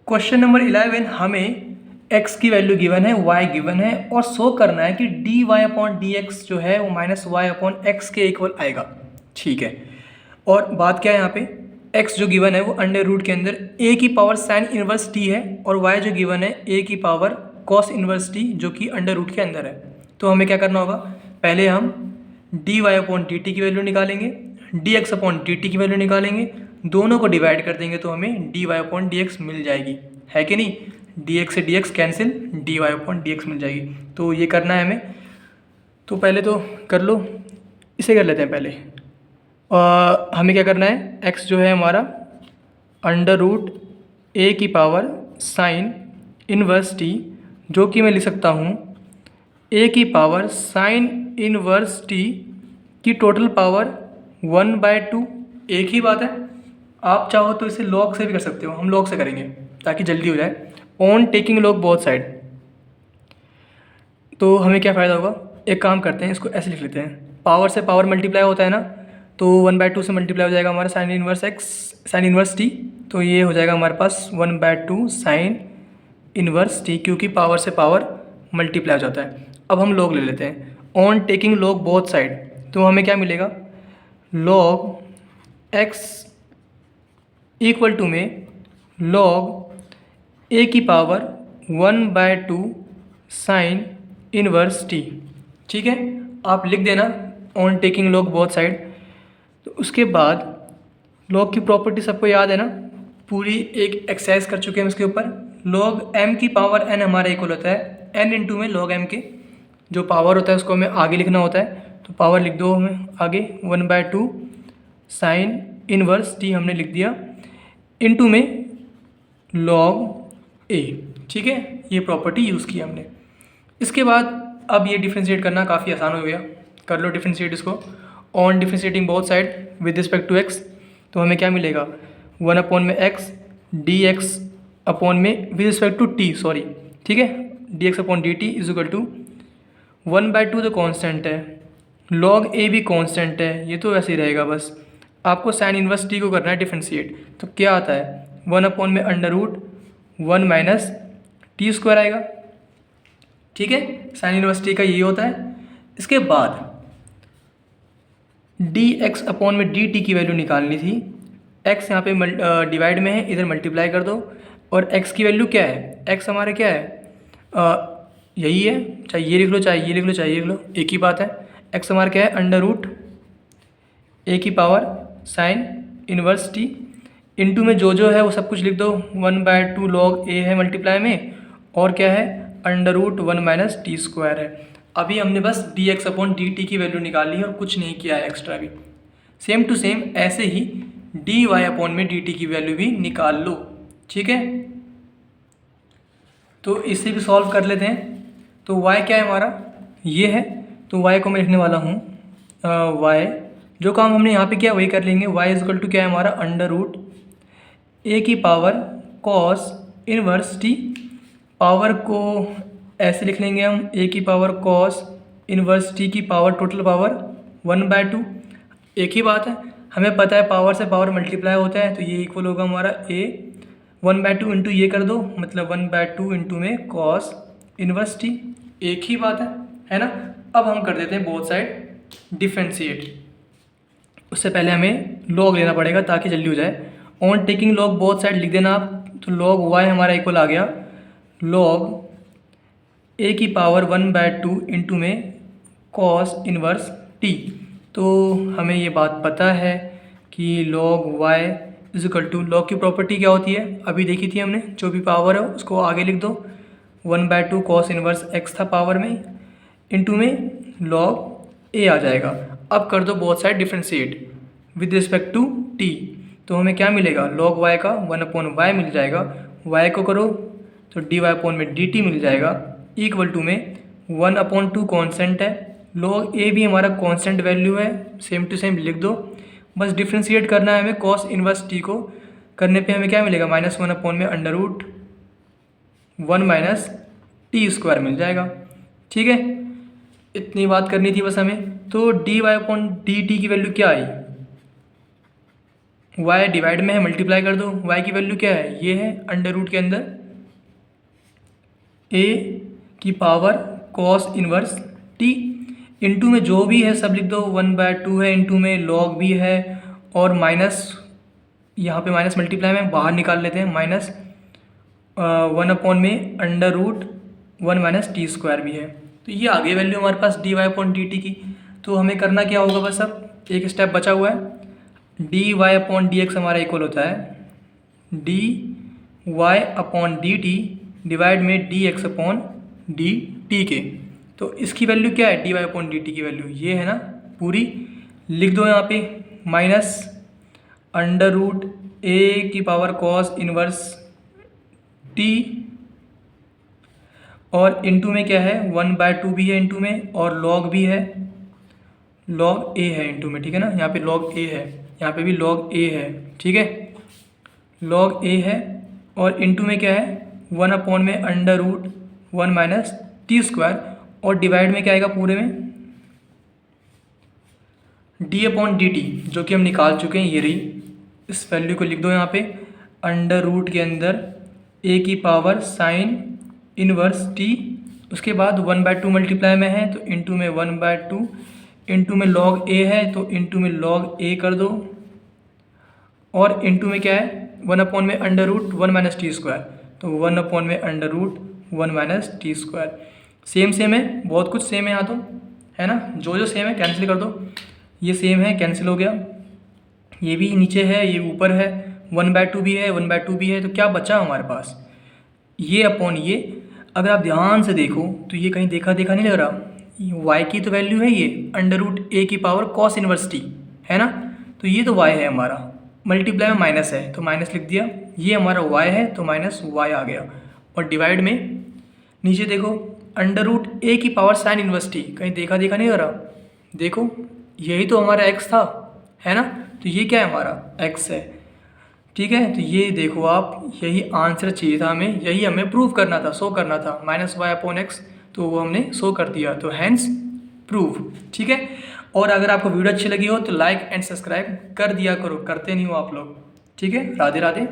Question number 11 हमें x की value given है, y गिवन है और शो करना है कि dy अपॉन डी एक्स जो है वो माइनस वाई अपॉन एक्स के इक्वल आएगा। ठीक है, और बात क्या है यहाँ पे, x जो गिवन है वो अंडर रूट के अंदर a की पावर साइन इनवर्स t है और y जो गिवन है a की पावर कॉस इनवर्स t जो कि अंडर रूट के अंदर है। तो हमें क्या करना होगा, पहले हम dy अपॉन डी टी की वैल्यू निकालेंगे, dx अपॉन डी टी की वैल्यू निकालेंगे, दोनों को डिवाइड कर देंगे तो हमें dy अपॉन डी एक्स मिल जाएगी, है कि नहीं। dx से dx cancel, dy upon D X मिल जाएगी। तो ये करना है हमें, तो पहले तो कर लो, इसे कर लेते हैं पहले। हमें क्या करना है, x जो है हमारा अंडर रूट a की पावर साइन इनवर्स t जो कि मैं लिख सकता हूँ a की पावर साइन इनवर्स t की टोटल पावर 1/2। एक ही बात है, आप चाहो तो इसे लॉग से भी कर सकते हो, हम लॉग से करेंगे ताकि जल्दी हो जाए। On taking log both side, तो हमें क्या फ़ायदा होगा, एक काम करते हैं, इसको ऐसे लिख लेते हैं, पावर से पावर मल्टीप्लाई होता है ना, तो 1/2 से मल्टीप्लाई हो जाएगा हमारा sine inverse x sine inverse t, तो ये हो जाएगा हमारे पास 1/2 साइन इनवर्स t, क्योंकि पावर से पावर मल्टीप्लाई हो जाता है। अब हम लॉग ले लेते हैं, on taking log both side, तो हमें क्या मिलेगा, लॉग x इक्वल टू में लॉग a की पावर 1/2 साइन इनवर्स t। ठीक है, आप लिख देना on taking log both side. तो उसके बाद लॉग की प्रॉपर्टी सबको याद है ना, पूरी एक एक्सरसाइज कर चुके हैं इसके ऊपर। लॉग m की पावर n हमारा इक्वल होता है n इंटू में लॉग m के जो पावर होता है उसको हमें आगे लिखना होता है, तो पावर लिख दो हमें आगे 1/2 साइन इनवर्स t हमने लिख दिया, इंटू में लॉग a। ठीक है, ये प्रॉपर्टी यूज़ की हमने। इसके बाद अब ये डिफ्रेंशिएट करना काफ़ी आसान हो गया, कर लो डिफ्रेंशिएट इसको। On differentiating both side with respect to x, तो हमें क्या मिलेगा, 1 अपॉन में x डी एक्स अपॉन में with respect to t, sorry, ठीक है, d x upon D t is equal to 1/2 तो कॉन्स्टेंट है, लॉग a भी कॉन्स्टेंट है, ये तो वैसे ही रहेगा। बस आपको साइन इनवर्स t को करना है डिफ्रेंशिएट, तो क्या आता है, 1 अपॉन में under root 1 minus T square आएगा। ठीक है, साइन इनवर्स t का ये होता है। इसके बाद डी एक्स अपॉन में डी टी की वैल्यू निकालनी थी, x यहाँ पे डिवाइड में है, इधर मल्टीप्लाई कर दो, और x की वैल्यू क्या है, x हमारा क्या है, यही है, चाहे ये लिख लो चाहे ये लिख लो चाहे ये लिख लो, एक ही बात है। x हमारा क्या है, अंडर रूट a की power sine inverse t, into में जो है वो सब कुछ लिख दो, 1/2 लॉग a है मल्टीप्लाई में, और क्या है, under root 1 minus T square है। अभी हमने बस d x upon D T की वैल्यू निकाली है और कुछ नहीं किया है एक्स्ट्रा भी। सेम टू सेम ऐसे ही डी वाई अपॉन में डी टी की वैल्यू भी निकाल लो। ठीक है, तो इसे भी सॉल्व कर लेते हैं। तो y क्या है हमारा, ये है, तो y को मैं लिखने वाला हूँ y, जो काम हमने यहाँ पे किया वही कर लेंगे। y इज इक्वल टू क्या है हमारा, अंडर रूट a की power cos inverse t, power को ऐसे लिख लेंगे हम, a की पावर कॉस इनवर्स t की पावर टोटल पावर 1/2। एक ही बात है, हमें पता है पावर से पावर मल्टीप्लाई होता है, तो ये इक्वल होगा हमारा a 1/2 इंटू ये कर दो, मतलब 1/2 इंटू में कॉस इनवर्स t, एक ही बात है ना। अब हम कर देते हैं बोथ साइड डिफ्रेंशिएट। उससे पहले हमें लॉग लेना पड़ेगा ताकि जल्दी हो जाए। On taking log both side लिख देना आप, तो लॉग y हमारा इक्वल आ गया लॉग a की पावर 1/2 इंटू में कॉस इनवर्स t। तो हमें ये बात पता है कि log y is equal to, log की प्रॉपर्टी क्या होती है अभी देखी थी हमने, जो भी पावर है उसको आगे लिख दो, 1/2 कॉस इनवर्स x था पावर में, इंटू में लॉग a आ जाएगा। अब कर दो both side differentiate with respect to t, तो हमें क्या मिलेगा, लॉग y का 1/y मिल जाएगा, y को करो तो dy अपॉन में dt मिल जाएगा, इक्वल टू में 1/2 कॉन्स्टेंट है, लॉग a भी हमारा कॉन्स्टेंट वैल्यू है, सेम टू सेम लिख दो। बस डिफ्रेंशिएट करना है हमें कॉस इनवर्स t को, करने पे हमें क्या मिलेगा, -1 अपॉन में under root 1 minus T square मिल जाएगा। ठीक है, इतनी बात करनी थी बस हमें। तो dy अपॉन dt की वैल्यू क्या आई, y डिवाइड में है, मल्टीप्लाई कर दो। y की वैल्यू क्या है, ये है अंडर रूट के अंदर a की power cos inverse t, into में जो भी है सब लिख दो, 1/2 है, इंटू में लॉग भी है, और माइनस, यहाँ पे माइनस मल्टीप्लाई में बाहर निकाल लेते हैं, माइनस 1 में under root 1 minus T square भी है। तो ये आ गई वैल्यू हमारे पास dy/dt की। तो हमें करना क्या होगा, बस अब एक स्टेप बचा हुआ है, dy/dx हमारा इक्वल होता है dy/dt डिवाइड में dx/dt के। तो इसकी वैल्यू क्या है, dy/dt की वैल्यू ये है ना, पूरी लिख दो यहाँ पे, माइनस अंडर रूट a की पावर कॉस इनवर्स t, और इंटू में क्या है 1/2 भी है इंटू में, और लॉग भी है, लॉग a है इंटू में, ठीक है ना, यहाँ पे लॉग a है, यहाँ पे भी लॉग a है, ठीक है, लॉग a है, और इंटू में क्या है 1 में under root 1 minus T square, और डिवाइड में क्या आएगा पूरे में d/dt, जो कि हम निकाल चुके हैं, ये रही। इस वैल्यू को लिख दो यहाँ पे, अंडर रूट के अंदर a की पावर साइन इनवर्स t, उसके बाद 1/2 मल्टीप्लाई में है तो इंटू में 1/2, इंटू में लॉग a है तो इंटू में लॉग a कर दो, और इंटू में क्या है 1 में under root 1 minus T square, तो 1 में under root 1 minus T square. Same same है, बहुत कुछ सेम है यहाँ तो, है ना, जो सेम है कैंसिल कर दो, ये सेम है कैंसिल हो गया, ये भी नीचे है, ये ऊपर है, 1/2 भी है, 1/2 भी है, तो क्या बचा हमारे पास, ये अपॉन ये। अगर आप ध्यान से देखो तो ये कहीं देखा देखा नहीं लग रहा, y की तो वैल्यू है ये अंडर रूट a की पावर कॉस इनवर्स t, है ना, तो ये तो y है हमारा, मल्टीप्लाई में माइनस है तो माइनस लिख दिया, ये हमारा y है तो माइनस y आ गया, और डिवाइड में नीचे देखो अंडर रूट a की पावर साइन इनवर्स t, कहीं देखा देखा नहीं लग रहा, देखो यही तो हमारा x था, है ना, तो ये क्या है हमारा x है, ठीक है। तो ये देखो आप, यही आंसर चाहिए था हमें, यही हमें प्रूव करना था, शो करना था, -y/x, तो वो हमने शो कर दिया, तो हैंस प्रूव, ठीक है। और अगर आपको वीडियो अच्छी लगी हो तो लाइक एंड सब्सक्राइब कर दिया करो, करते नहीं हो आप लोग, ठीक है। राधे राधे।